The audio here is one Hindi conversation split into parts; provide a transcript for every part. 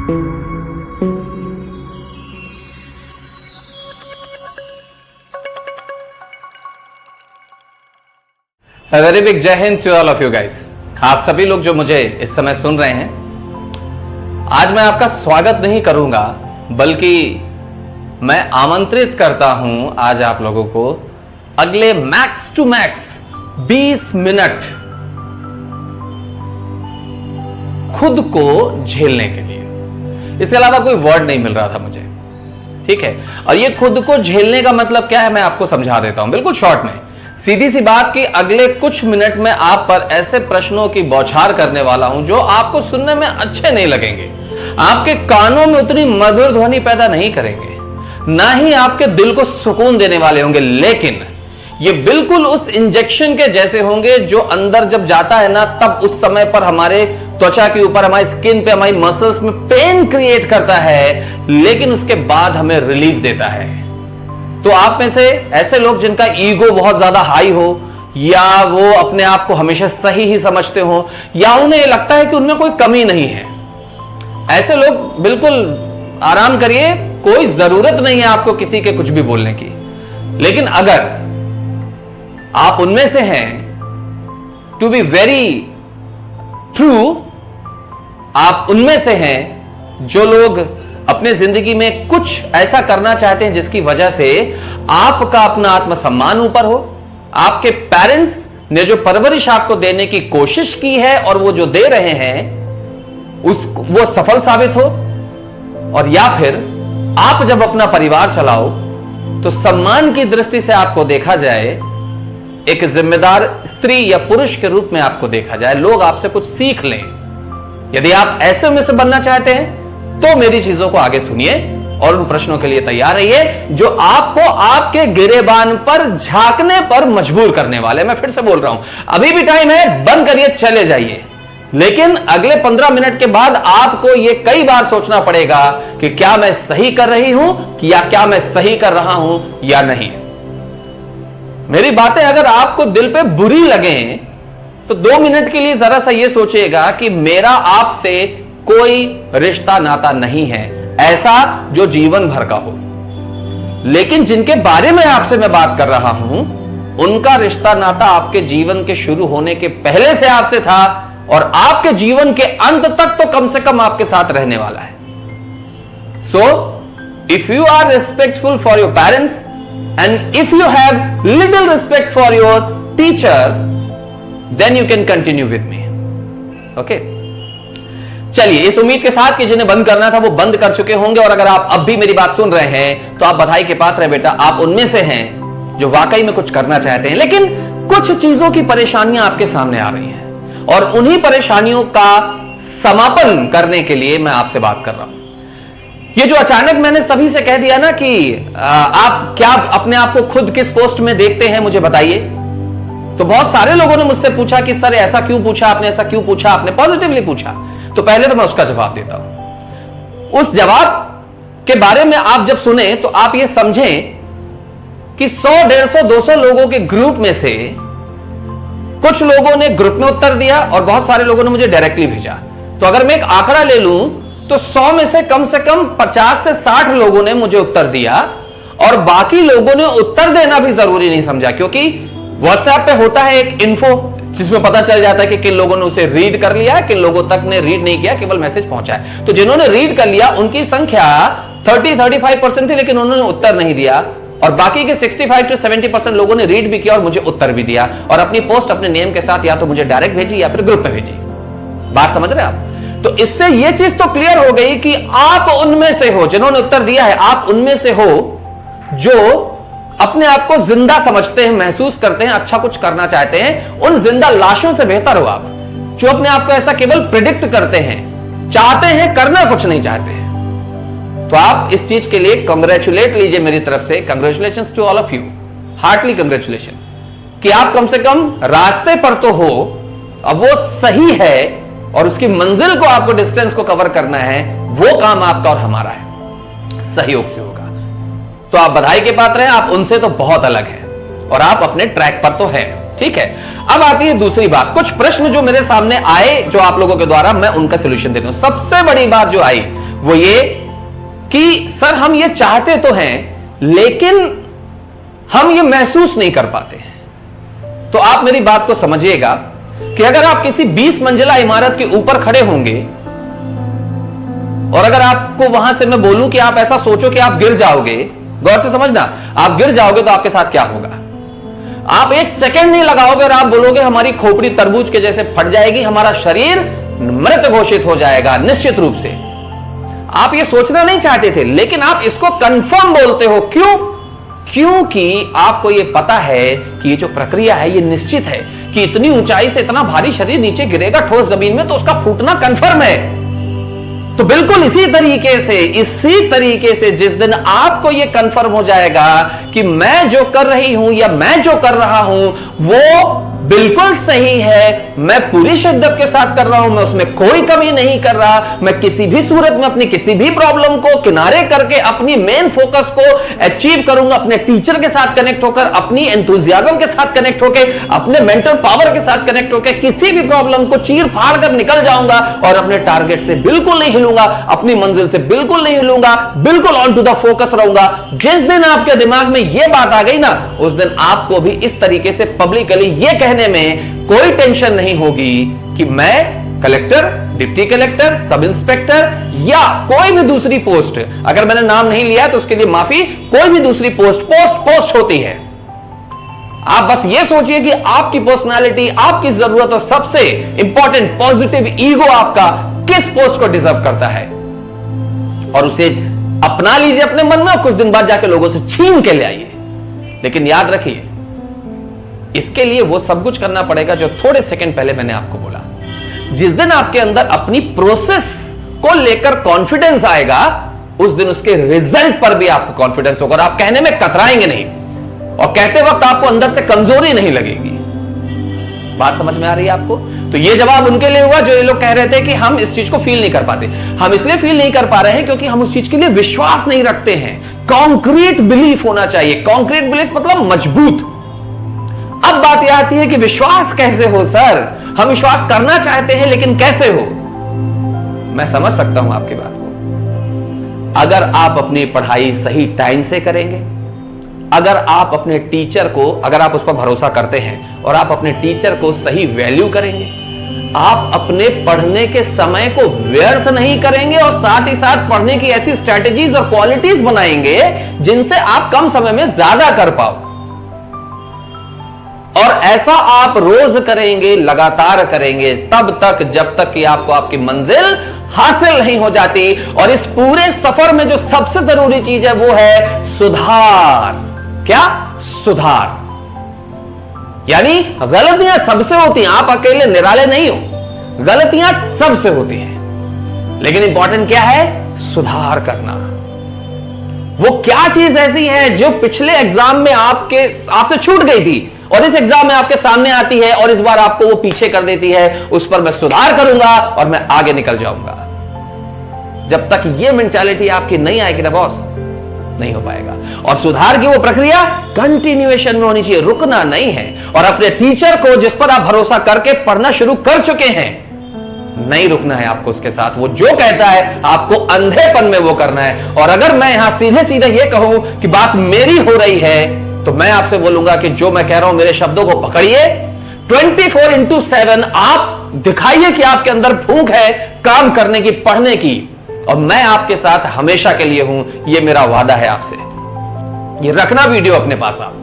वेरी बिग जय हिंद to all of you guys. आप सभी लोग जो मुझे इस समय सुन रहे हैं, आज मैं आपका स्वागत नहीं करूंगा, बल्कि मैं आमंत्रित करता हूं आज आप लोगों को अगले मैक्स टू मैक्स 20 मिनट खुद को झेलने के लिए। इसके अलावा कोई वर्ड नहीं मिल रहा था मुझे, ठीक है। और ये खुद को झेलने का मतलब क्या है, मैं आपको समझा देता हूं बिल्कुल शॉर्ट में। सीधी सी बात कि अगले कुछ मिनट में आप पर ऐसे प्रश्नों की बौछार करने वाला हूं जो आपको सुनने में अच्छे नहीं लगेंगे, आपके कानों में उतनी मधुर ध्वनि पैदा नहीं करेंगे, ना ही आपके दिल को सुकून देने वाले होंगे, लेकिन ये बिल्कुल उस इंजेक्शन के जैसे होंगे जो अंदर जब जाता है ना, तब उस समय पर हमारे त्वचा के ऊपर, हमारी स्किन पे, हमारी मसल्स में पेन क्रिएट करता है, लेकिन उसके बाद हमें रिलीफ देता है। तो आप में से ऐसे लोग जिनका ईगो बहुत ज्यादा हाई हो, या वो अपने आप को हमेशा सही ही समझते हो, या उन्हें लगता है कि उनमें कोई कमी नहीं है, ऐसे लोग बिल्कुल आराम करिए, कोई जरूरत नहीं है आपको किसी के कुछ भी बोलने की। लेकिन अगर आप उनमें से हैं, टू बी वेरी ट्रू, आप उनमें से हैं जो लोग अपने जिंदगी में कुछ ऐसा करना चाहते हैं जिसकी वजह से आपका अपना आत्मसम्मान ऊपर हो, आपके पेरेंट्स ने जो परवरिश आपको देने की कोशिश की है और वो जो दे रहे हैं वो सफल साबित हो, और या फिर आप जब अपना परिवार चलाओ तो सम्मान की दृष्टि से आपको देखा जाए, एक जिम्मेदार स्त्री या पुरुष के रूप में आपको देखा जाए, लोग आपसे कुछ सीख लें। यदि आप ऐसे में से बनना चाहते हैं तो मेरी चीजों को आगे सुनिए और उन प्रश्नों के लिए तैयार रहिए जो आपको आपके गिरेबान पर झांकने पर मजबूर करने वाले। मैं फिर से बोल रहा हूं, अभी भी टाइम है, बंद करिए, चले जाइए, लेकिन अगले 15 मिनट के बाद आपको यह कई बार सोचना पड़ेगा कि क्या मैं सही कर रही हूं या क्या मैं सही कर रहा हूं या नहीं। मेरी बातें अगर आपको दिल पे बुरी लगे तो 2 मिनट के लिए जरा सा यह सोचिएगा कि मेरा आपसे कोई रिश्ता नाता नहीं है ऐसा जो जीवन भर का हो, लेकिन जिनके बारे में आपसे मैं बात कर रहा हूं उनका रिश्ता नाता आपके जीवन के शुरू होने के पहले से आपसे था और आपके जीवन के अंत तक तो कम से कम आपके साथ रहने वाला है। So if you are respectful for your parents and if you have little respect for your teacher, then you can continue with me. Okay, चलिए, इस उम्मीद के साथ कि जिन्हें बंद करना था वो बंद कर चुके होंगे, और अगर आप अब भी मेरी बात सुन रहे हैं तो आप बधाई के पात्र हैं बेटा, आप उनमें से हैं जो वाकई में कुछ करना चाहते हैं, लेकिन कुछ चीजों की परेशानियां आपके सामने आ रही हैं और उन्हीं परेशानियों का समापन करने के लिए मैं आपसे बात कर रहा हूं। ये जो अचानक मैंने सभी से कह दिया ना कि आप क्या अपने आप को खुद किस पोस्ट में देखते हैं, मुझे बताइए, तो बहुत सारे लोगों ने मुझसे पूछा कि सर ऐसा क्यों पूछा आपने, ऐसा क्यों पूछा आपने, पॉजिटिवली पूछा। तो पहले तो मैं उसका जवाब देता हूं। उस जवाब के बारे में आप जब सुने तो आप यह समझें कि 100, 150, 200 लोगों के ग्रुप में से कुछ लोगों ने ग्रुप में उत्तर दिया और बहुत सारे लोगों ने मुझे डायरेक्टली भेजा। तो अगर मैं एक आंकड़ा ले लूं तो 100 में से कम 50 से 60 लोगों ने मुझे उत्तर दिया, और बाकी लोगों ने उत्तर देना भी जरूरी नहीं समझा, क्योंकि व्हाट्सएप पे होता है एक इन्फो जिसमें पता चल जाता है कि किन लोगों ने उसे रीड कर लिया, किन लोगों तक ने रीड नहीं किया, केवल मैसेज पहुंचा है। तो जिन्होंने रीड कर लिया उनकी संख्या 30-35% थी, लेकिन उन्होंने उत्तर नहीं दिया, और बाकी के 65 से 70% लोगों ने रीड भी किया और मुझे उत्तर भी दिया, और अपनी पोस्ट अपने नेम के साथ या तो मुझे डायरेक्ट भेजी या फिर ग्रुप में भेजी। बात समझ रहे हैं आप? तो इससे यह चीज तो क्लियर हो गई कि आप उनमें से हो जिन्होंने उत्तर दिया है, आप उनमें से हो जो अपने आप को जिंदा समझते हैं, महसूस करते हैं, अच्छा कुछ करना चाहते हैं। उन जिंदा लाशों से बेहतर हो आप जो अपने आप को ऐसा केवल प्रिडिक्ट करते हैं, चाहते हैं, करना कुछ नहीं चाहते हैं। तो आप इस चीज के लिए कांग्रेचुलेट लीजिए मेरी तरफ से। Congratulations to all of you, heartly congratulation कि आप कम से कम रास्ते पर तो हो। अब वो सही है और उसकी मंजिल को, आपको डिस्टेंस को कवर करना है, वो काम आपका और हमारा है, सहयोग से होगा। तो आप बधाई के पात्र हैं, आप उनसे तो बहुत अलग हैं और आप अपने ट्रैक पर तो हैं, ठीक है। अब आती है दूसरी बात, कुछ प्रश्न जो मेरे सामने आए जो आप लोगों के द्वारा, मैं उनका सॉल्यूशन देता हूं। सबसे बड़ी बात जो आई वो ये कि सर हम ये चाहते तो हैं लेकिन हम ये महसूस नहीं कर पाते हैं। तो आप मेरी बात को समझिएगा कि अगर आप किसी 20 मंजिला इमारत के ऊपर खड़े होंगे और अगर आपको वहां से मैं बोलूं कि आप ऐसा सोचो कि आप गिर जाओगे, गौर से समझना, आप गिर जाओगे तो आपके साथ क्या होगा? आप एक सेकंड नहीं लगाओगे और आप बोलोगे हमारी खोपड़ी तरबूज के जैसे फट जाएगी, हमारा शरीर मृत घोषित हो जाएगा। निश्चित रूप से आप ये सोचना नहीं चाहते थे, लेकिन आप इसको कंफर्म बोलते हो। क्यों? क्योंकि आपको ये पता है कि ये जो प्रक्रिया है ये निश्चित है कि इतनी ऊंचाई से इतना भारी शरीर नीचे गिरेगा ठोस जमीन में तो उसका फूटना कंफर्म है। तो बिल्कुल इसी तरीके से जिस दिन आपको यह कंफर्म हो जाएगा कि मैं जो कर रही हूं या मैं जो कर रहा हूं वो बिल्कुल सही है, मैं पूरी शिद्दत के साथ कर रहा हूं, मैं उसमें कोई कमी नहीं कर रहा, मैं किसी भी सूरत में अपनी किसी भी प्रॉब्लम को किनारे करके अपनी मेन फोकस को अचीव करूंगा, अपने टीचर के साथ कनेक्ट होकर, अपनी एंथुसियाज्म के साथ कनेक्ट होकर, अपने मेंटल पावर के साथ कनेक्ट होकर किसी भी प्रॉब्लम को चीर फाड़ कर निकल जाऊंगा और अपने टारगेट से बिल्कुल नहीं हिलूंगा, अपनी मंजिल से बिल्कुल नहीं हिलूंगा, बिल्कुल ऑन टू द फोकस रहूंगा। जिस दिन आपके दिमाग में यह बात आ गई ना, उस दिन आपको भी इस तरीके से पब्लिकली यह कहने में कोई टेंशन नहीं होगी कि मैं collector, deputy collector, sub inspector या कोई भी दूसरी पोस्ट, अगर मैंने नाम नहीं लिया तो उसके लिए माफी, कोई भी दूसरी पोस्ट होती है। आप बस ये सोचिए कि आपकी पर्सनालिटी, आपकी जरूरत और सबसे इंपॉर्टेंट पॉजिटिव ईगो आपका किस पोस्ट को डिजर्व करता है और उसे अपना लीजिए अपने मन में और कुछ दिन बाद जाके लोगों से छीन के ले आइए। लेकिन याद रखिए, इसके लिए वो सब कुछ करना पड़ेगा जो थोड़े सेकंड पहले मैंने आपको बोला। जिस दिन आपके अंदर अपनी प्रोसेस को लेकर कॉन्फिडेंस आएगा, उस दिन उसके रिजल्ट पर भी आपको कॉन्फिडेंस होगा और आप कहने में कतराएंगे नहीं और कहते वक्त आपको अंदर से कमजोरी नहीं लगेगी। बात समझ में आ रही है आपको? तो ये जवाब उनके लिए हुआ जो ये लोग कह रहे थे कि हम इस चीज को फील नहीं कर पाते। हम इसलिए फील नहीं कर पा रहे हैं क्योंकि हम उस चीज के लिए विश्वास नहीं रखते हैं। कॉन्क्रीट बिलीफ होना चाहिए। कॉन्क्रीट बिलीफ मतलब मजबूत। अब बात यह आती है कि विश्वास कैसे हो सर? हम विश्वास करना चाहते हैं लेकिन कैसे हो? मैं समझ सकता हूं आपकी बात को। अगर आप अपनी पढ़ाई सही टाइम से करेंगे, अगर आप अपने टीचर को, अगर आप उस पर भरोसा करते हैं और आप अपने टीचर को सही वैल्यू करेंगे, आप अपने पढ़ने के समय को व्यर्थ नहीं करेंगे और साथ ही साथ पढ़ने की ऐसी स्ट्रैटेजीज और क्वालिटीज बनाएंगे जिनसे आप कम समय में ज्यादा कर पाओ। और ऐसा आप रोज करेंगे, लगातार करेंगे, तब तक जब तक कि आपको आपकी मंजिल हासिल नहीं हो जाती। और इस पूरे सफर में जो सबसे जरूरी चीज है वो है सुधार। क्या? सुधार। यानी गलतियां सबसे होती हैं, आप अकेले निराले नहीं हो, गलतियां सबसे होती हैं, लेकिन इंपॉर्टेंट क्या है? सुधार करना। वो क्या चीज ऐसी है जो पिछले एग्जाम में आपसे छूट गई थी और इस एग्जाम में आपके सामने आती है और इस बार आपको वो पीछे कर देती है? उस पर मैं सुधार करूंगा और मैं आगे निकल जाऊंगा। जब तक ये मेंटालिटी आपकी नहीं आएगी ना बॉस, नहीं हो पाएगा। और सुधार की वो प्रक्रिया कंटिन्यूएशन में होनी चाहिए, रुकना नहीं है। और अपने टीचर को जिस पर आप भरोसा करके पढ़ना शुरू कर चुके हैं, नहीं रुकना है आपको उसके साथ। वो जो कहता है आपको अंधेपन में वो करना है। और अगर मैं यहां सीधे सीधे ये कहूं कि बात मेरी हो रही है, तो मैं आपसे बोलूंगा कि जो मैं कह रहा हूं मेरे शब्दों को पकड़िए, 24/7 आप दिखाइए कि आपके अंदर भूख है काम करने की, पढ़ने की। और मैं आपके साथ हमेशा के लिए हूं, यह मेरा वादा है आपसे। ये रखना वीडियो अपने पास आप,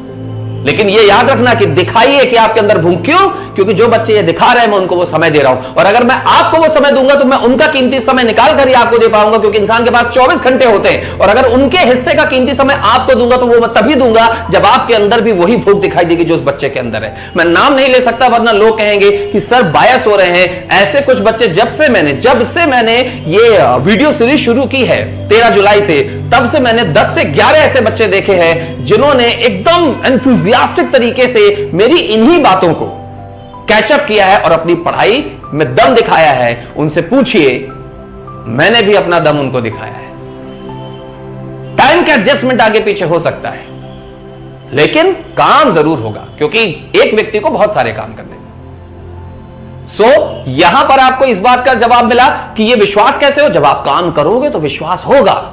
लेकिन ये याद रखना कि दिखाइए कि आपके अंदर भूख। क्यों? क्योंकि जो बच्चे ये दिखा रहे हैं मैं उनको वो समय दे रहा हूं, और अगर मैं आपको वो समय दूंगा तो मैं उनका कीमती समय निकाल कर ही आपको दे पाऊंगा, क्योंकि इंसान के पास 24 घंटे होते हैं। और अगर उनके हिस्से का कीमती समय आपको दूंगा तो वो मैं तभी दूंगा जब आपके अंदर भी वही भूख दिखाई देगी जो उस बच्चे के अंदर है। मैं नाम नहीं ले सकता वरना लोग कहेंगे कि सर बायस हो रहे हैं। ऐसे कुछ बच्चे जब से मैंने ये वीडियो सीरीज शुरू की है 13 जुलाई से, तब से मैंने 10 से 11 ऐसे बच्चे देखे हैं जिन्होंने एकदम एंथुसियास्टिक तरीके से मेरी इन्हीं बातों को कैचअप किया है और अपनी पढ़ाई में दम दिखाया है। उनसे पूछिए, मैंने भी अपना दम उनको दिखाया है। टाइम का एडजस्टमेंट आगे पीछे हो सकता है, लेकिन काम जरूर होगा, क्योंकि एक व्यक्ति को बहुत सारे काम करने हैं। यहां पर आपको इस बात का जवाब मिला कि यह विश्वास कैसे हो, जब आप काम करोगे तो विश्वास होगा,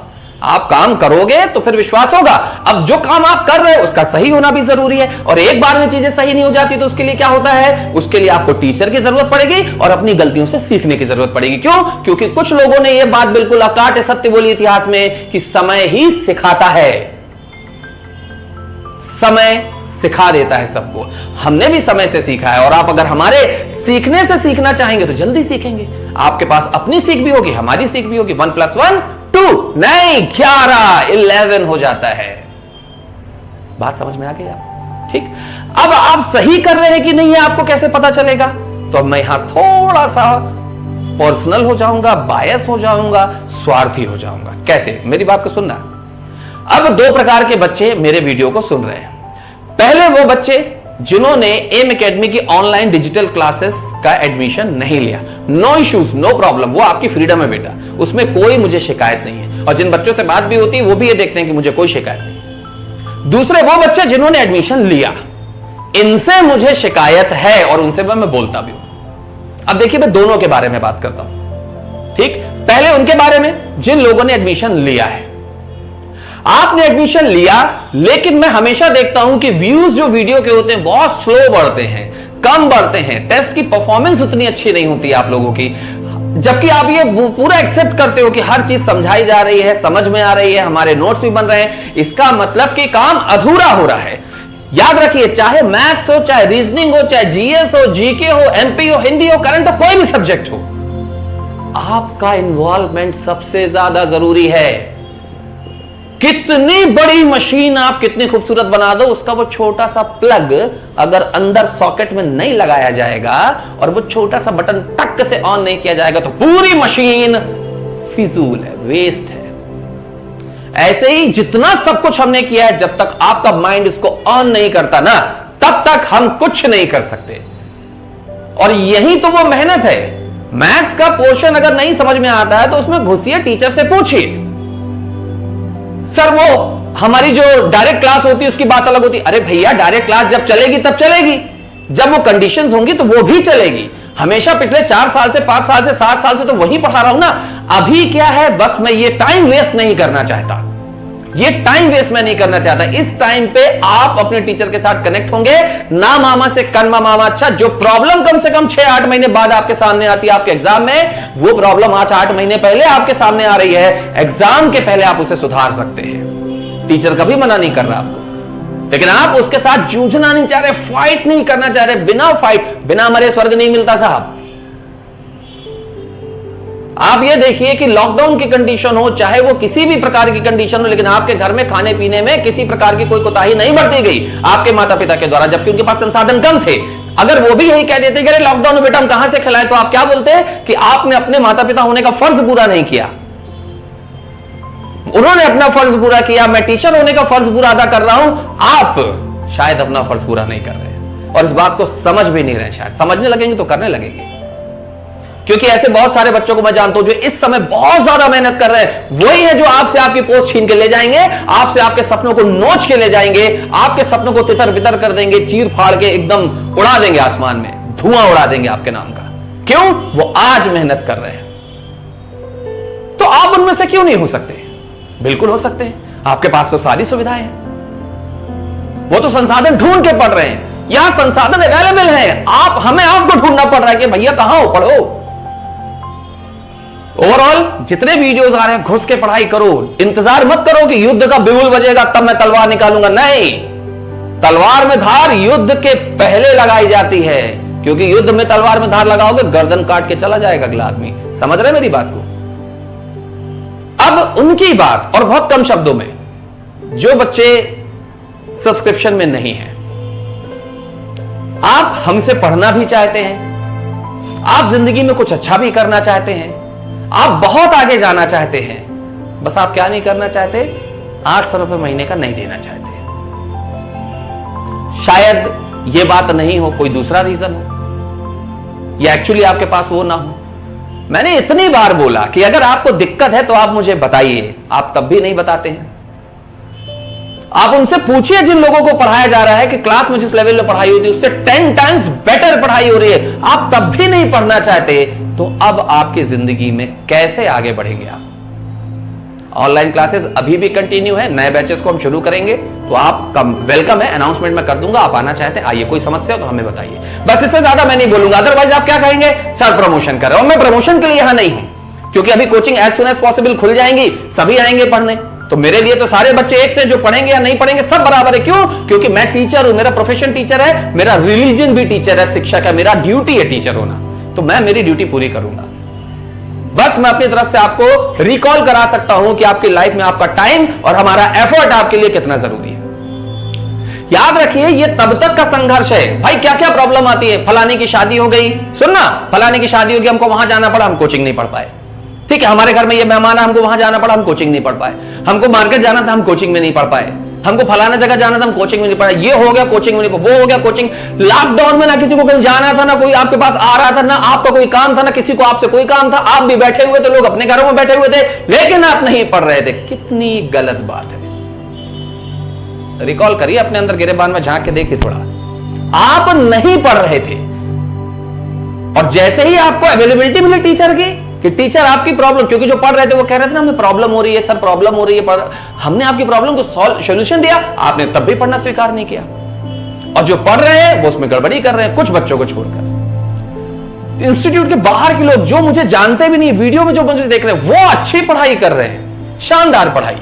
आप काम करोगे तो फिर विश्वास होगा। अब जो काम आप कर रहे हो उसका सही होना भी जरूरी है, और एक बार में चीजें सही नहीं हो जाती तो उसके लिए क्या होता है, उसके लिए आपको टीचर की जरूरत पड़ेगी और अपनी गलतियों से सीखने की जरूरत पड़ेगी। क्यों? क्योंकि कुछ लोगों ने यह बात बिल्कुल अकाट सत्य बोली इतिहास में कि समय ही सिखाता है, समय सिखा देता है सबको। हमने भी समय से सीखा है, और आप अगर हमारे सीखने से सीखना चाहेंगे तो जल्दी सीखेंगे। आपके पास अपनी सीख भी होगी, हमारी सीख भी होगी। 1 + 1 2 नहीं 11 11 हो जाता है। बात समझ में आ गई आपको? ठीक। अब आप सही कर रहे हैं कि नहीं है आपको कैसे पता चलेगा? तो अब मैं यहां थोड़ा सा पर्सनल हो जाऊंगा, बायस हो जाऊंगा, स्वार्थी हो जाऊंगा। कैसे? मेरी बात को सुनना। अब 2 प्रकार के बच्चे मेरे वीडियो को सुन रहे हैं। पहले वो बच्चे जिन्होंने एम एकेडमी की ऑनलाइन डिजिटल क्लासेस का एडमिशन नहीं लिया, नो इश्यूज, नो प्रॉब्लम, वो आपकी फ्रीडम है बेटा, उसमें कोई मुझे शिकायत नहीं है। और जिन बच्चों से बात भी होती है वो भी ये देखते हैं कि मुझे कोई शिकायत नहीं। दूसरे वो बच्चे जिन्होंने एडमिशन लिया, इनसे मुझे शिकायत है और उनसे मैं बोलता भी हूं। अब देखिए मैं दोनों के बारे में बात करता हूं। ठीक, पहले उनके बारे में जिन लोगों ने एडमिशन लिया है। आपने एडमिशन लिया, लेकिन मैं हमेशा देखता हूं कि व्यूज जो वीडियो के होते हैं बहुत स्लो बढ़ते हैं, कम बढ़ते हैं, टेस्ट की परफॉर्मेंस उतनी अच्छी नहीं होती आप लोगों की, जबकि आप ये पूरा एक्सेप्ट करते हो कि हर चीज समझाई जा रही है, समझ में आ रही है, हमारे नोट्स भी बन रहे हैं। इसका मतलब कि काम अधूरा हो रहा है। याद रखिए, चाहे मैथ्स हो, चाहे रीजनिंग हो, चाहे जीएस हो, जीके हो, एमपी हो, हिंदी हो, करंट हो, कोई भी सब्जेक्ट हो, आपका इन्वॉल्वमेंट सबसे ज्यादा जरूरी है। कितनी बड़ी मशीन आप कितनी खूबसूरत बना दो, उसका वो छोटा सा प्लग अगर अंदर सॉकेट में नहीं लगाया जाएगा और वो छोटा सा बटन टक से ऑन नहीं किया जाएगा तो पूरी मशीन फिजूल है, वेस्ट है। ऐसे ही जितना सब कुछ हमने किया है, जब तक आपका माइंड इसको ऑन नहीं करता ना, तब तक हम कुछ नहीं कर सकते। और यही तो वो मेहनत है। मैथ्स का पोर्शन अगर नहीं समझ में आता है तो उसमें घुसिए, टीचर से पूछिए। सर वो हमारी जो डायरेक्ट क्लास होती है उसकी बात अलग होती है। अरे भैया, डायरेक्ट क्लास जब चलेगी तब चलेगी, जब वो कंडीशंस होंगी तो वो भी चलेगी। हमेशा पिछले 4 साल से, 5 साल से, 7 साल से तो वही पढ़ा रहा हूं ना। अभी क्या है, बस मैं ये टाइम वेस्ट नहीं करना चाहता, ये टाइम वेस्ट मैं नहीं करना चाहता। इस टाइम पे आप अपने टीचर के साथ कनेक्ट होंगे, ना मामा से कन्मा मामा। अच्छा, जो प्रॉब्लम कम से कम 6-8 महीने बाद आपके सामने आती है आपके एग्जाम में, वो प्रॉब्लम आज 8 महीने पहले आपके सामने आ रही है। एग्जाम के पहले आप उसे सुधार सकते हैं। टीचर कभी मना नहीं कर रहा आपको, लेकिन आप उसके साथ जूझना नहीं चाह रहे, फाइट नहीं करना चाह रहे। बिना फाइट, बिना मरे स्वर्ग नहीं मिलता साहब। आप ये देखिए कि लॉकडाउन की कंडीशन हो, चाहे वो किसी भी प्रकार की कंडीशन हो, लेकिन आपके घर में खाने पीने में किसी प्रकार की कोई कोताही नहीं बरती गई आपके माता पिता के द्वारा, जबकि उनके पास संसाधन कम थे। अगर वो भी यही कह देते कि अरे लॉकडाउन में बेटा हम कहां से खिलाएं, तो आप क्या बोलते कि आपने अपने माता पिता होने का फर्ज पूरा नहीं किया। उन्होंने अपना फर्ज पूरा किया, मैं टीचर होने का फर्ज पूरा अदा कर रहा हूं, आप शायद अपना फर्ज पूरा नहीं कर रहे और इस बात को समझ भी नहीं रहे। शायद समझने लगेंगे तो करने लगेंगे, क्योंकि ऐसे बहुत सारे बच्चों को मैं जानता हूं जो इस समय बहुत ज्यादा मेहनत कर रहे हैं। वही है जो आपसे आपकी पोस्ट छीन के ले जाएंगे, आपसे आपके सपनों को नोच के ले जाएंगे, आपके सपनों को तितर बितर कर देंगे, चीर फाड़ के एकदम उड़ा देंगे आसमान में, धुआं उड़ा देंगे आपके नाम का। क्यों? वो आज मेहनत कर रहे हैं। तो आप उनमें से क्यों नहीं हो सकते? बिल्कुल हो सकते हैं। आपके पास तो सारी सुविधाएं हैं, वो तो संसाधन ढूंढ के पढ़ रहे हैं। यहां संसाधन अवेलेबल है, हमें आपको ढूंढना पड़ रहा है कि भैया कहां हो, पढ़ो। ओवरऑल जितने वीडियोस आ रहे हैं, घुस के पढ़ाई करो। इंतजार मत करो कि युद्ध का बिगुल बजेगा तब मैं तलवार निकालूंगा। नहीं, तलवार में धार युद्ध के पहले लगाई जाती है, क्योंकि युद्ध में तलवार में धार लगाओगे गर्दन काट के चला जाएगा अगला आदमी। समझ रहे मेरी बात को? अब उनकी बात, और बहुत कम शब्दों में, जो बच्चे सब्सक्रिप्शन में नहीं हैं, आप हमसे पढ़ना भी चाहते हैं, आप जिंदगी में कुछ अच्छा भी करना चाहते हैं, आप बहुत आगे जाना चाहते हैं, बस आप क्या नहीं करना चाहते? 800 रुपए महीने का नहीं देना चाहते। शायद ये बात नहीं हो, कोई दूसरा रीजन हो, या एक्चुअली आपके पास वो ना हो। मैंने इतनी बार बोला कि अगर आपको दिक्कत है तो आप मुझे बताइए, आप तब भी नहीं बताते हैं। आप उनसे पूछिए जिन लोगों को पढ़ाया जा रहा है कि क्लास में जिस लेवल में पढ़ाई होती है उससे 10 टाइम्स बेटर पढ़ाई हो रही है, आप तब भी नहीं पढ़ना चाहते, तो अब आपकी जिंदगी में कैसे आगे बढ़ेंगे आप? ऑनलाइन क्लासेस अभी भी कंटिन्यू है, नए बैचेस को हम शुरू करेंगे, तो आपका वेलकम है, अनाउंसमेंट में कर दूंगा, आप आना चाहते हैं आइए, कोई समस्या हो तो हमें बताइए, बस इससे ज्यादा मैं नहीं बोलूंगा। अदरवाइज आप क्या कहेंगे, सर प्रमोशन कर रहे हो। मैं प्रमोशन के लिए यहां नहीं हूं, क्योंकि अभी coaching as soon as possible खुल जाएंगी, सभी आएंगे पढ़ने, तो मेरे लिए तो सारे बच्चे एक से, जो पढ़ेंगे या नहीं पढ़ेंगे सब बराबर है। क्यों? क्योंकि मैं टीचर हूं, मेरा प्रोफेशन टीचर है, मेरा रिलीजन भी टीचर है, शिक्षक है, मेरा ड्यूटी है टीचर होना, तो मैं मेरी ड्यूटी पूरी करूंगा। बस मैं अपनी तरफ से आपको रिकॉल करा सकता हूं कि आपकी लाइफ में आपका टाइम और हमारा एफर्ट आपके लिए कितना जरूरी है। याद रखिए, ये तब तक का संघर्ष है। भाई क्या क्या प्रॉब्लम आती है, फलाने की शादी हो गई, सुनना, फलाने की शादी होगी, हमको वहां जाना पड़ा, हम कोचिंग नहीं पढ़ पाए। ठीक है, हमारे घर में ये मेहमान है, हमको वहां जाना पड़ा, हम कोचिंग नहीं पढ़ पाए। हमको मार्केट जाना था, हम कोचिंग में नहीं पढ़ पाए। हमको फलाना जगह जाना था, हम कोचिंग में नहीं पढ़ा। ये हो गया कोचिंग में नहीं, वो हो गया कोचिंग। लॉकडाउन में ना किसी को कहीं जाना था, ना कोई आपके पास आ रहा था, ना आपका कोई काम था, ना किसी को आपसे कोई काम था। आप भी बैठे हुए थे, लोग अपने घरों में बैठे हुए थे, लेकिन आप नहीं पढ़ रहे थे। कितनी गलत बात है। रिकॉल करिए, अपने अंदर गिरेबान में झांक के देखिए थोड़ा, आप नहीं पढ़ रहे थे, और जैसे ही आपको अवेलेबिलिटी मिली टीचर की कि टीचर आपकी प्रॉब्लम, क्योंकि जो पढ़ रहे थे वो कह रहे थे ना हमें प्रॉब्लम हो रही है सर, प्रॉब्लम हो रही है, हमने आपकी प्रॉब्लम को सॉल्यूशन दिया, आपने तब भी पढ़ना स्वीकार नहीं किया। और जो पढ़ रहे हैं वो उसमें गड़बड़ी कर रहे हैं, कुछ बच्चों को छोड़कर। इंस्टीट्यूट के बाहर के लोग जो मुझे जानते भी नहीं, वीडियो में जो मुझे देख रहे हैं, वो अच्छी पढ़ाई कर रहे हैं, शानदार पढ़ाई।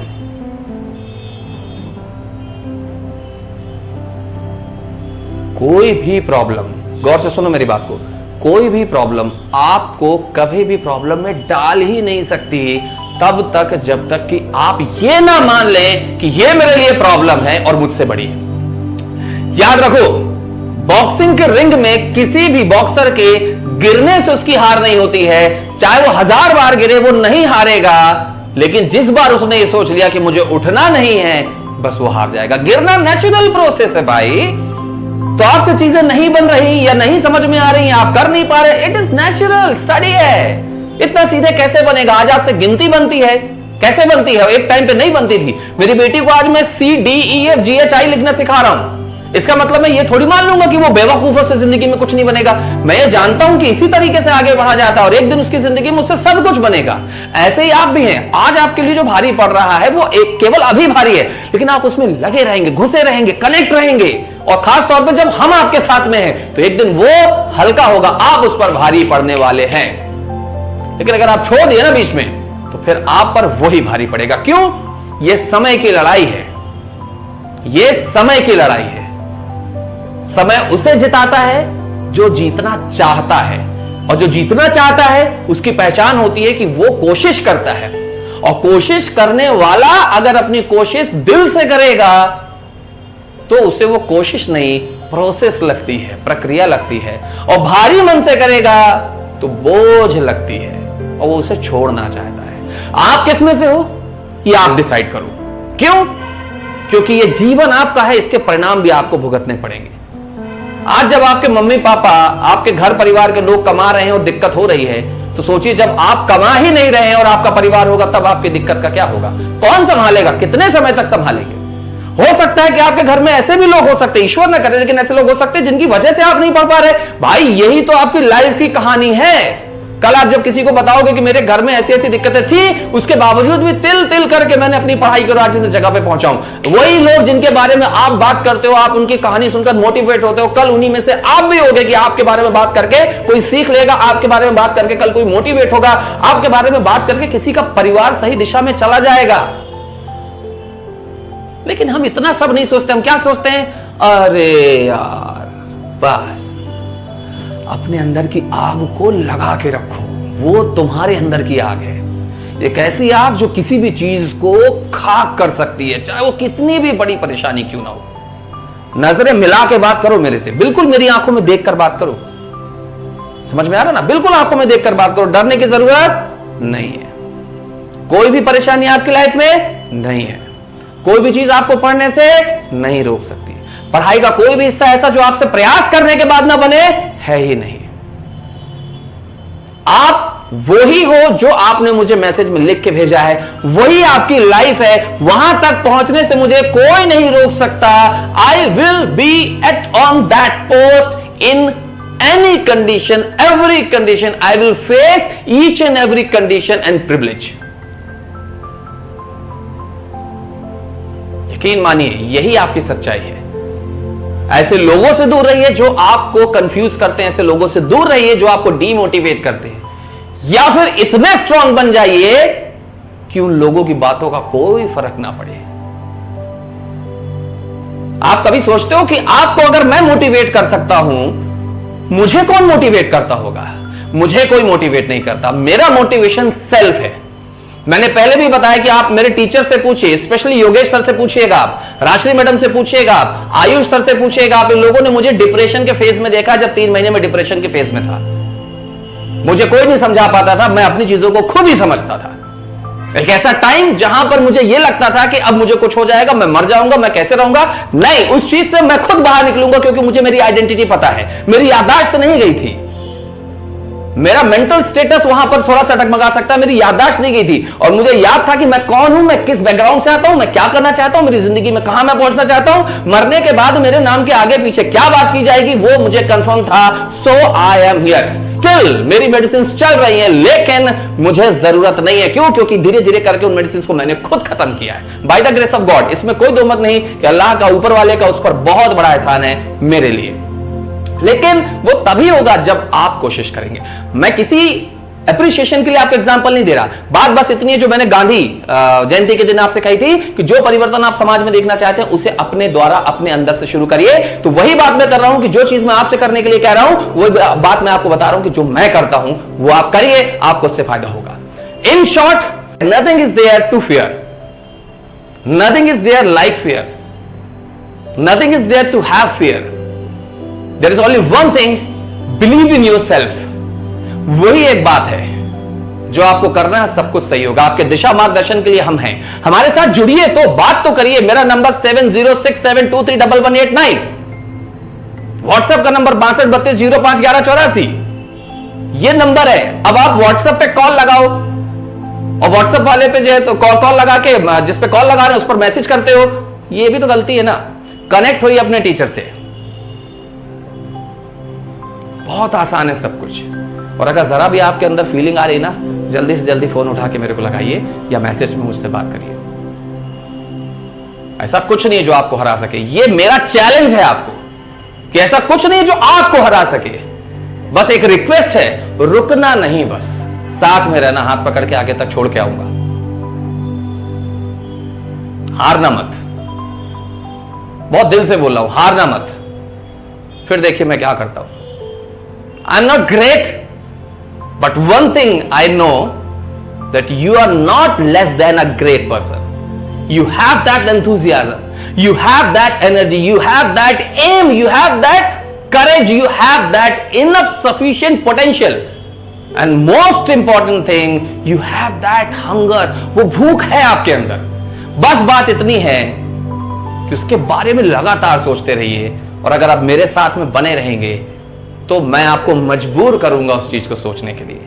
कोई भी प्रॉब्लम, गौर से सुनो मेरी बात को, कोई भी प्रॉब्लम आपको कभी भी प्रॉब्लम में डाल ही नहीं सकती तब तक जब तक कि आप ये ना मान लें कि ये मेरे लिए प्रॉब्लम है और मुझसे बड़ी है। याद रखो, बॉक्सिंग के रिंग में किसी भी बॉक्सर के गिरने से उसकी हार नहीं होती है। चाहे वो 1000 बार गिरे, वो नहीं हारेगा, लेकिन जिस बार उसने ये सोच लिया कि मुझे उठना नहीं है, बस वो हार जाएगा। गिरना नेचुरल प्रोसेस है भाई। तो आपसे चीजें नहीं बन रही या नहीं समझ में आ रही, आप कर नहीं पा रहे, इट इज नेचुरल, स्टडी है। इतना सीधे कैसे बनेगा? आज आपसे गिनती बनती है, कैसे बनती है? एक टाइम पे नहीं बनती थी। मेरी बेटी को आज मैं CDEFGHI लिखना सिखा रहा हूं। इसका मतलब मैं ये थोड़ी मान लूंगा कि वो बेवकूफों से जिंदगी में कुछ नहीं बनेगा। मैं ये जानता हूं कि इसी तरीके से आगे बढ़ा जाता है और एक दिन उसकी जिंदगी में उससे सब कुछ बनेगा। ऐसे ही आप भी हैं। आज आपके लिए जो भारी पड़ रहा है वो एक केवल अभी भारी है, लेकिन आप उसमें लगे रहेंगे, घुसे रहेंगे, कनेक्ट रहेंगे, और खास तौर पर जब हम आपके साथ में हैं तो एक दिन वो हल्का होगा, आप उस पर भारी पड़ने वाले हैं। लेकिन अगर आप छोड़ दिए ना बीच में, तो फिर आप पर वही भारी पड़ेगा। क्यों? ये समय की लड़ाई है, ये समय की लड़ाई है। समय उसे जिताता है जो जीतना चाहता है, और जो जीतना चाहता है उसकी पहचान होती है कि वो कोशिश करता है। और कोशिश करने वाला अगर अपनी कोशिश दिल से करेगा तो उसे वो कोशिश नहीं, प्रोसेस लगती है, प्रक्रिया लगती है। और भारी मन से करेगा तो बोझ लगती है और वो उसे छोड़ना चाहता है। आप किस में से हो ये आप डिसाइड करो। क्यों? क्योंकि ये जीवन आपका है, इसके परिणाम भी आपको भुगतने पड़ेंगे। आज जब आपके मम्मी पापा, आपके घर परिवार के लोग कमा रहे हैं और दिक्कत हो रही है, तो सोचिए जब आप कमा ही नहीं रहे हैं और आपका परिवार होगा, तब आपकी दिक्कत का क्या होगा? कौन संभालेगा? कितने समय तक संभालेंगे? हो सकता है कि आपके घर में ऐसे भी लोग हो सकते हैं, ईश्वर ना करे, लेकिन ऐसे लोग हो सकते हैं जिनकी वजह से आप नहीं पढ़ पा रहे। भाई यही तो आपकी लाइफ की कहानी है। कल आप जब किसी को बताओगे कि मेरे घर में ऐसी ऐसी दिक्कतें थी, उसके बावजूद भी तिल तिल करके मैंने अपनी पढ़ाई को आज इस जगह पे पहुंचा हूं, वही लोग जिनके बारे में आप बात करते हो, आप उनकी कहानी सुनकर मोटिवेट होते हो, कल उन्हीं में से आप भी होगे कि आपके बारे में बात करके कोई सीख लेगा, आपके बारे में बात करके कल कोई मोटिवेट होगा, आपके बारे में बात करके किसी का परिवार सही दिशा में चला जाएगा। लेकिन हम इतना सब नहीं सोचते। हम क्या सोचते हैं? अरे यार बस अपने अंदर की आग को लगा के रखो, वो तुम्हारे अंदर की आग है। एक ऐसी आग जो किसी भी चीज को खाक कर सकती है, चाहे वो कितनी भी बड़ी परेशानी क्यों ना हो। नजरें मिला के बात करो मेरे से, बिल्कुल मेरी आंखों में देखकर बात करो। समझ में आ रहा ना? बिल्कुल आंखों में देखकर बात करो, डरने की जरूरत नहीं है। कोई भी परेशानी आपकी लाइफ में नहीं है, कोई भी चीज आपको पढ़ने से नहीं रोक सकती। पढ़ाई का कोई भी हिस्सा ऐसा जो आपसे प्रयास करने के बाद ना बने है ही नहीं। आप वही हो जो आपने मुझे मैसेज में लिख के भेजा है, वही आपकी लाइफ है। वहां तक पहुंचने से मुझे कोई नहीं रोक सकता। I will be at on that post in any condition, every condition. I will face each and every condition and privilege. यकीन मानिए, यही आपकी सच्चाई है। ऐसे लोगों से दूर रहिए जो आपको कंफ्यूज करते हैं, ऐसे लोगों से दूर रहिए जो आपको डीमोटिवेट करते हैं, या फिर इतने स्ट्रांग बन जाइए कि उन लोगों की बातों का कोई फर्क ना पड़े। आप कभी सोचते हो कि आपको अगर मैं मोटिवेट कर सकता हूं, मुझे कौन मोटिवेट करता होगा? मुझे कोई मोटिवेट नहीं करता। मेरा मोटिवेशन सेल्फ है। मैंने पहले भी बताया कि आप मेरे टीचर से पूछिए, स्पेशली योगेश सर से पूछिएगा, आप राशि मैडम से पूछिएगा, आप आयुष सर से पूछिएगा। आप इन लोगों ने मुझे डिप्रेशन के फेज में देखा, जब 3 महीने में डिप्रेशन के फेज में था। मुझे कोई नहीं समझा पाता था, मैं अपनी चीजों को खुद ही समझता था। एक ऐसा टाइम जहां पर मुझे यह लगता था कि अब मुझे कुछ हो जाएगा, मैं मर जाऊंगा, मैं कैसे रहूंगा। नहीं, उस चीज से मैं खुद बाहर निकलूंगा, क्योंकि मुझे मेरी आइडेंटिटी पता है। मेरी याददाश्त नहीं गई थी। मेरा मेंटल स्टेटस वहां पर थोड़ा सा डगमगा सकता है, मेरी याददाश्त नहीं गई थी। और मुझे याद था कि मैं कौन हूं, मैं किस बैकग्राउंड से आता हूं, मैं क्या करना चाहता हूं, मेरी जिंदगी में कहां मैं पहुंचना चाहता हूं, मरने के बाद मेरे नाम के आगे पीछे क्या बात की जाएगी, वो मुझे कंफर्म था। सो आई एम हियर। स्टिल मेरी मेडिसिन चल रही है, लेकिन मुझे जरूरत नहीं है। क्यों? क्योंकि धीरे धीरे करके उन मेडिसिन को मैंने खुद खत्म किया है, by the grace of God. इसमें कोई दो मत नहीं कि अल्लाह का, ऊपर वाले का उस पर बहुत बड़ा एहसान है मेरे लिए। लेकिन वो तभी होगा जब आप कोशिश करेंगे। मैं किसी एप्रिसिएशन के लिए आपको एग्जांपल नहीं दे रहा। बात बस इतनी है जो मैंने गांधी जयंती के दिन आपसे कही थी कि जो परिवर्तन आप समाज में देखना चाहते हैं उसे अपने द्वारा, अपने अंदर से शुरू करिए। तो वही बात मैं कर रहा हूं कि जो चीज मैं आपसे करने के लिए कह रहा हूं, वो बात मैं आपको बता रहा हूं कि जो मैं करता हूं वो आप करिए, आपको उससे फायदा होगा। In short, nothing is there to fear, nothing is there like fear, nothing is there to have fear. There is only one thing, believe in yourself। वही एक बात है जो आपको करना है, सब कुछ सही होगा। आपके दिशा मार्गदर्शन के लिए हम हैं। हमारे साथ जुड़िए तो बात तो करिए। मेरा नंबर 7067231189, व्हाट्सएप का नंबर 6232051184, ये नंबर है। अब आप व्हाट्सएप पे कॉल लगाओ, और व्हाट्सएप वाले पे जो है तो कॉल लगा के, जिस पे कॉल लगा रहे हैं उस पर मैसेज करते हो, ये भी तो गलती है ना। कनेक्ट होइए अपने टीचर से, बहुत आसान है सब कुछ। और अगर जरा भी आपके अंदर फीलिंग आ रही ना, जल्दी से जल्दी फोन उठा के मेरे को लगाइए या मैसेज में मुझसे बात करिए। ऐसा कुछ नहीं है जो आपको हरा सके। ये मेरा चैलेंज है आपको कि ऐसा कुछ नहीं है जो आपको हरा सके। बस एक रिक्वेस्ट है, रुकना नहीं, बस साथ में रहना, हाथ पकड़ के आगे तक छोड़ के आऊंगा। हारना मत, बहुत दिल से बोल रहा हूं, हारना मत। फिर देखिए मैं क्या करता हूं। I'm not great, but one thing I know, that you are not less than a great person. You have that enthusiasm, you have that energy, you have that aim, you have that courage, you have that enough sufficient potential, and most important thing, you have that hunger। वो भूख है आपके अंदर। बस बात इतनी है कि उसके बारे में लगातार सोचते रहिए, और अगर आप मेरे साथ में बने रहेंगे तो मैं आपको मजबूर करूंगा उस चीज को सोचने के लिए,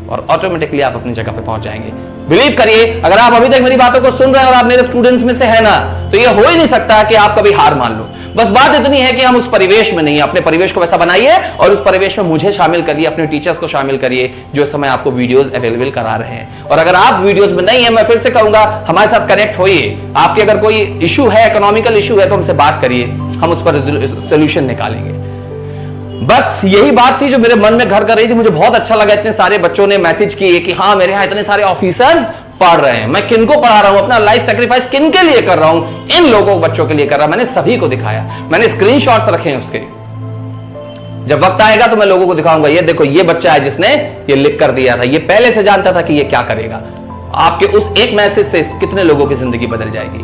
और ऑटोमेटिकली आप अपनी जगह पे पहुंच जाएंगे। बिलीव करिए, अगर आप अभी तक मेरी बातों को सुन रहे हैं और आप मेरे स्टूडेंट्स में से है ना, तो ये हो ही नहीं सकता कि आप कभी हार मान लो। बस बात इतनी है कि हम उस परिवेश में नहीं, अपने परिवेश को वैसा बनाइए, और उस परिवेश में मुझे शामिल करिए, अपने टीचर्स को शामिल करिए जो इस समय आपको वीडियोस अवेलेबल करा रहे हैं। और अगर आप वीडियोस में नहीं है, मैं फिर से कहूंगा, हमारे साथ कनेक्ट होइए। आपके अगर कोई इशू है, इकोनॉमिकल इशू है, तो हमसे बात करिए, हम उस पर सोल्यूशन निकालेंगे। बस यही बात थी जो मेरे मन में घर कर रही थी। मुझे बहुत अच्छा लगा, इतने सारे बच्चों ने मैसेज किए कि हाँ मेरे यहाँ इतने सारे ऑफिसर्स पढ़ रहे हैं। मैं किनको पढ़ा रहा हूं, अपना लाइफ सैक्रिफाइस किन के लिए कर रहा हूं, इन लोगों बच्चों के लिए कर रहा हूं। मैंने सभी को दिखाया, मैंने स्क्रीनशॉट्स रखे हैं उसके। जब वक्त आएगा तो मैं लोगों को दिखाऊंगा, ये देखो ये बच्चा है जिसने ये लिख कर दिया था, ये पहले से जानता था कि ये क्या करेगा। आपके उस एक मैसेज से कितने लोगों की जिंदगी बदल जाएगी।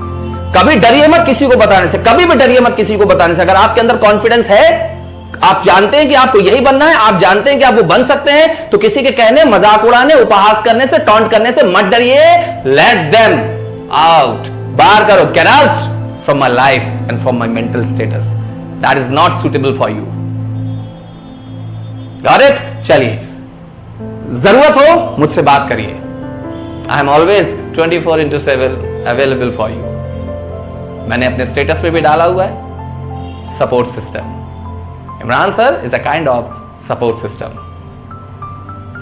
कभी डरिए मत किसी को बताने से, कभी भी डरिए मत किसी को बताने से। अगर आपके अंदर कॉन्फिडेंस है, आप जानते हैं कि आपको यही बनना है, आप जानते हैं कि आप वो बन सकते हैं, तो किसी के कहने, मजाक उड़ाने, उपहास करने से, टॉन्ट करने से मत डरिए। लेट देम आउट, बाहर करो, get out from my life and from my mental status, that is not suitable for you. Got it? चलिए जरूरत हो मुझसे बात करिए। I am always 24/7 available for you. मैंने अपने स्टेटस पे भी डाला हुआ है support system. Imran sir is a kind of support system.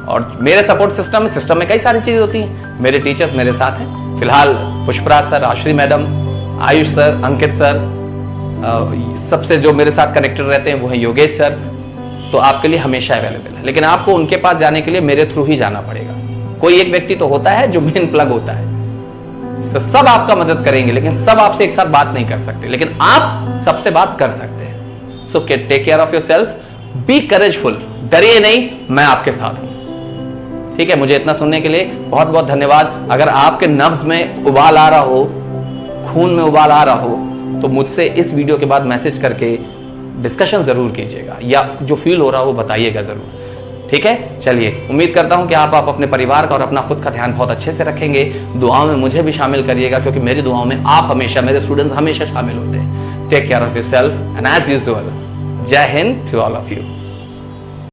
और मेरे सपोर्ट सिस्टम में कई सारी चीजें होती हैं। मेरे टीचर्स मेरे साथ हैं फिलहाल, Pushpraj sir, Ashri madam, Ayush sir, Ankit sir, सबसे जो मेरे साथ कनेक्टेड रहते हैं वो है योगेश सर। तो आपके लिए हमेशा अवेलेबल है, लेकिन आपको उनके पास जाने के लिए मेरे थ्रू ही जाना पड़ेगा। कोई एक व्यक्ति तो होता है जो मेन प्लग होता है, तो सब आपका मदद करेंगे, लेकिन सब आपसे एक साथ बात नहीं कर सकते, लेकिन आप सबसे बात कर सकते हैं। So take care of yourself, be courageful, डरिए नहीं, मैं आपके साथ हूं। ठीक है, मुझे इतना सुनने के लिए बहुत बहुत धन्यवाद। अगर आपके नब्ज में उबाल आ रहा हो, खून में उबाल आ रहा हो, तो मुझसे इस वीडियो के बाद मैसेज करके डिस्कशन जरूर कीजिएगा, या जो फील हो रहा हो बताइएगा जरूर। ठीक है, चलिए, उम्मीद करता हूं कि आप अपने परिवार का और अपना खुद का ध्यान बहुत अच्छे से रखेंगे। दुआओं में मुझे भी शामिल करिएगा, क्योंकि मेरी दुआओं में आप हमेशा, मेरे स्टूडेंट्स हमेशा शामिल होते हैं। Take care of yourself and as usual, जय हिंद टू ऑल ऑफ यू।